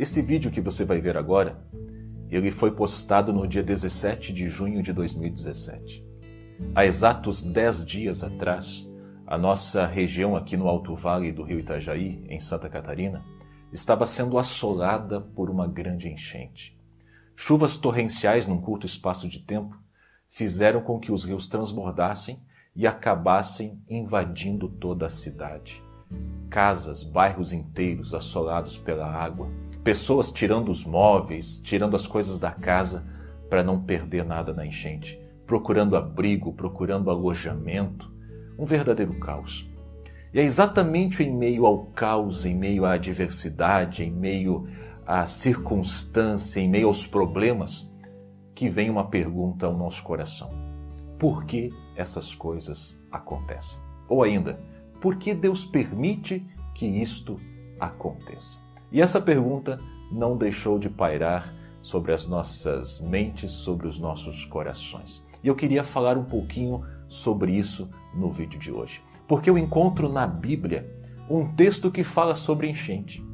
Esse vídeo que você vai ver agora, ele foi postado no dia 17 de junho de 2017. Há exatos 10 dias atrás, a nossa região aqui no Alto Vale do Rio Itajaí, em Santa Catarina, estava sendo assolada por uma grande enchente. Chuvas torrenciais num curto espaço de tempo fizeram com que os rios transbordassem e acabassem invadindo toda a cidade. Casas, bairros inteiros assolados pela água, pessoas tirando os móveis, tirando as coisas da casa para não perder nada na enchente, procurando abrigo, procurando alojamento, um verdadeiro caos. E é exatamente em meio ao caos, em meio à adversidade, em meio à circunstância, em meio aos problemas, que vem uma pergunta ao nosso coração. Por que essas coisas acontecem? Ou ainda, por que Deus permite que isto aconteça? E essa pergunta não deixou de pairar sobre as nossas mentes, sobre os nossos corações. E eu queria falar um pouquinho sobre isso no vídeo de hoje. Porque eu encontro na Bíblia um texto que fala sobre enchente,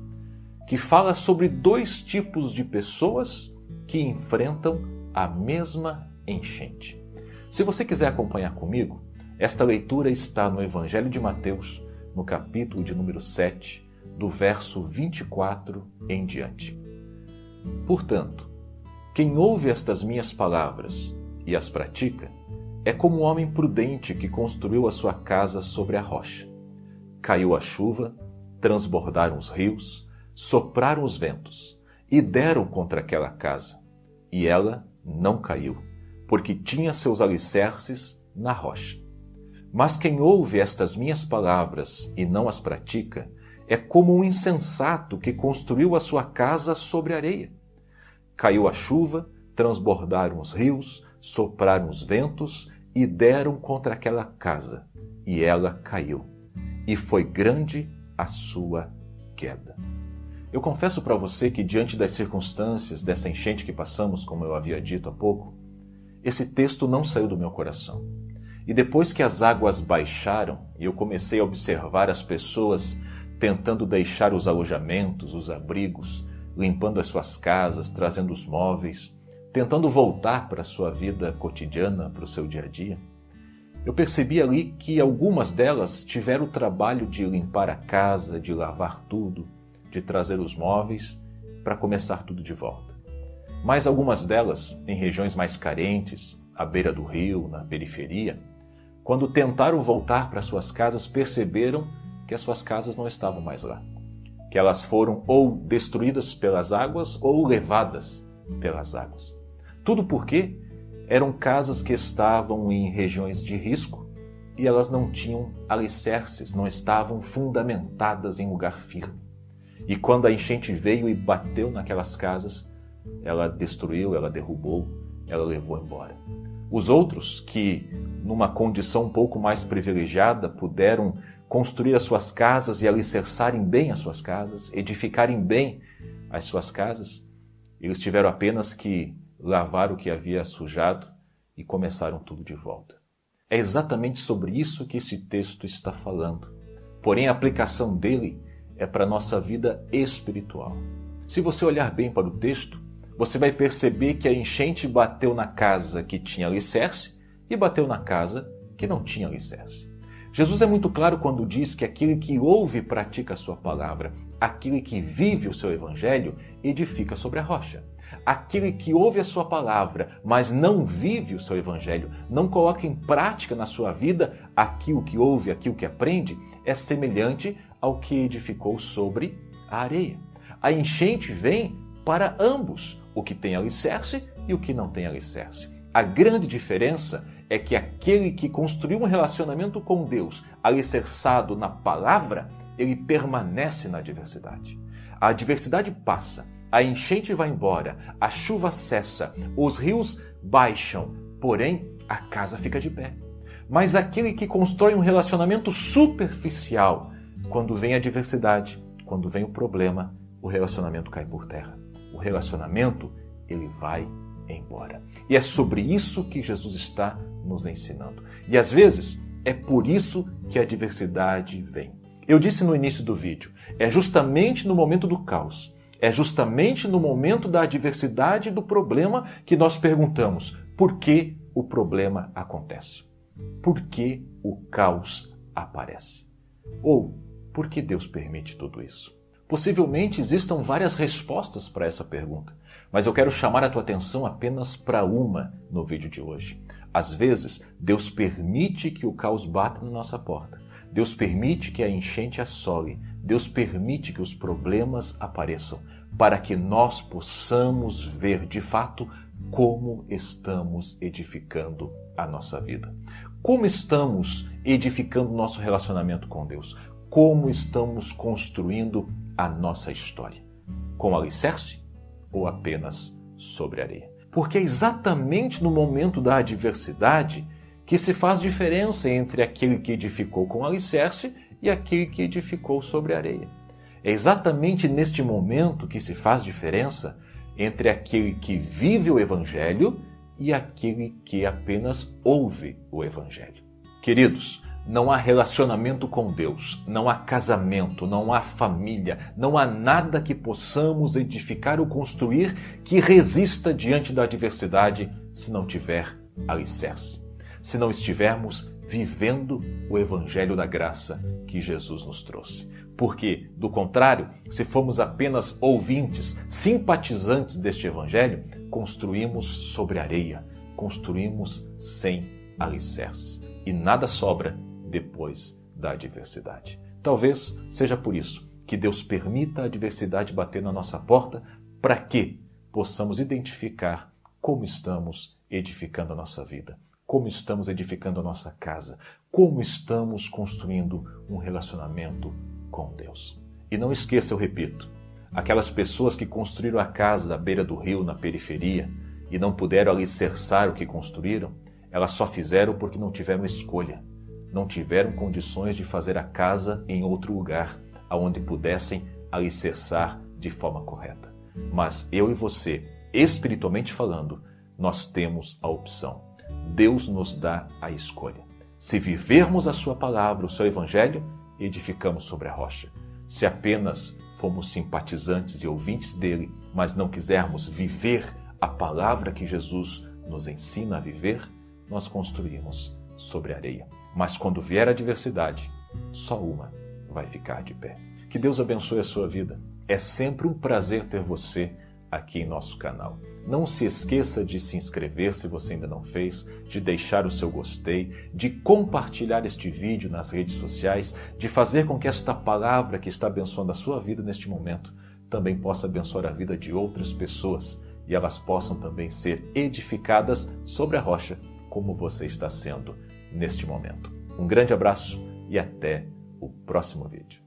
que fala sobre dois tipos de pessoas que enfrentam a mesma enchente. Se você quiser acompanhar comigo, esta leitura está no Evangelho de Mateus, no capítulo de número 7, do verso 24 em diante. Portanto, quem ouve estas minhas palavras e as pratica, é como um homem prudente que construiu a sua casa sobre a rocha. Caiu a chuva, transbordaram os rios, sopraram os ventos e deram contra aquela casa. E ela não caiu, porque tinha seus alicerces na rocha. Mas quem ouve estas minhas palavras e não as pratica, é como um insensato que construiu a sua casa sobre areia. Caiu a chuva, transbordaram os rios, sopraram os ventos e deram contra aquela casa, e ela caiu. E foi grande a sua queda. Eu confesso para você que diante das circunstâncias dessa enchente que passamos, como eu havia dito há pouco, esse texto não saiu do meu coração. E depois que as águas baixaram e eu comecei a observar as pessoas tentando deixar os alojamentos, os abrigos, limpando as suas casas, trazendo os móveis, tentando voltar para a sua vida cotidiana, para o seu dia a dia, eu percebi ali que algumas delas tiveram o trabalho de limpar a casa, de lavar tudo, de trazer os móveis para começar tudo de volta. Mas algumas delas, em regiões mais carentes, à beira do rio, na periferia, quando tentaram voltar para suas casas, perceberam que as suas casas não estavam mais lá, que elas foram ou destruídas pelas águas ou levadas pelas águas. Tudo porque eram casas que estavam em regiões de risco e elas não tinham alicerces, não estavam fundamentadas em lugar firme. E quando a enchente veio e bateu naquelas casas, ela destruiu, ela derrubou, ela levou embora. Os outros que, numa condição um pouco mais privilegiada, puderam construir as suas casas e alicerçarem bem as suas casas, edificarem bem as suas casas, eles tiveram apenas que lavar o que havia sujado e começaram tudo de volta. É exatamente sobre isso que esse texto está falando. Porém, a aplicação dele é para a nossa vida espiritual. Se você olhar bem para o texto, você vai perceber que a enchente bateu na casa que tinha alicerce e bateu na casa que não tinha alicerce. Jesus é muito claro quando diz que aquele que ouve e pratica a sua palavra, aquele que vive o seu evangelho, edifica sobre a rocha. Aquele que ouve a sua palavra, mas não vive o seu evangelho, não coloca em prática na sua vida aquilo que ouve, aquilo que aprende, é semelhante ao que edificou sobre a areia. A enchente vem para ambos, o que tem alicerce e o que não tem alicerce. A grande diferença é que aquele que construiu um relacionamento com Deus, alicerçado na palavra, ele permanece na adversidade. A adversidade passa, a enchente vai embora, a chuva cessa, os rios baixam, porém a casa fica de pé. Mas aquele que constrói um relacionamento superficial, quando vem a adversidade, quando vem o problema, o relacionamento cai por terra. O relacionamento, ele vai embora. E é sobre isso que Jesus está nos ensinando. E às vezes, é por isso que a adversidade vem. Eu disse no início do vídeo, é justamente no momento do caos, É justamente no momento da adversidade e do problema que nós perguntamos: por que o problema acontece? Por que o caos aparece? Ou por que Deus permite tudo isso? Possivelmente existam várias respostas para essa pergunta, mas eu quero chamar a tua atenção apenas para uma no vídeo de hoje. Às vezes, Deus permite que o caos bata na nossa porta. Deus permite que a enchente assole. Deus permite que os problemas apareçam para que nós possamos ver de fato como estamos edificando a nossa vida. Como estamos edificando nosso relacionamento com Deus? Como estamos construindo a nossa história? Com alicerce ou apenas sobre areia? Porque é exatamente no momento da adversidade que se faz diferença entre aquele que edificou com alicerce e aquele que edificou sobre areia. É exatamente neste momento que se faz diferença entre aquele que vive o Evangelho e aquele que apenas ouve o Evangelho. Queridos, não há relacionamento com Deus, não há casamento, não há família, não há nada que possamos edificar ou construir que resista diante da adversidade se não tiver alicerce, se não estivermos vivendo o Evangelho da graça que Jesus nos trouxe. Porque, do contrário, se formos apenas ouvintes, simpatizantes deste Evangelho, construímos sobre areia, construímos sem alicerces. E nada sobra depois da adversidade. Talvez seja por isso que Deus permita a adversidade bater na nossa porta, para que possamos identificar como estamos edificando a nossa vida, como estamos edificando a nossa casa, como estamos construindo um relacionamento com Deus. E não esqueça, eu repito, aquelas pessoas que construíram a casa à beira do rio, na periferia, e não puderam alicerçar o que construíram, elas só fizeram porque não tiveram escolha. Não tiveram condições de fazer a casa em outro lugar, aonde pudessem alicerçar de forma correta. Mas eu e você, espiritualmente falando, nós temos a opção. Deus nos dá a escolha. Se vivermos a sua palavra, o seu evangelho, edificamos sobre a rocha. Se apenas formos simpatizantes e ouvintes dele, mas não quisermos viver a palavra que Jesus nos ensina a viver, nós construímos sobre areia. Mas quando vier a adversidade, só uma vai ficar de pé. Que Deus abençoe a sua vida. É sempre um prazer ter você aqui em nosso canal. Não se esqueça de se inscrever se você ainda não fez, de deixar o seu gostei, de compartilhar este vídeo nas redes sociais, de fazer com que esta palavra que está abençoando a sua vida neste momento também possa abençoar a vida de outras pessoas e elas possam também ser edificadas sobre a rocha, como você está sendo neste momento. Um grande abraço e até o próximo vídeo.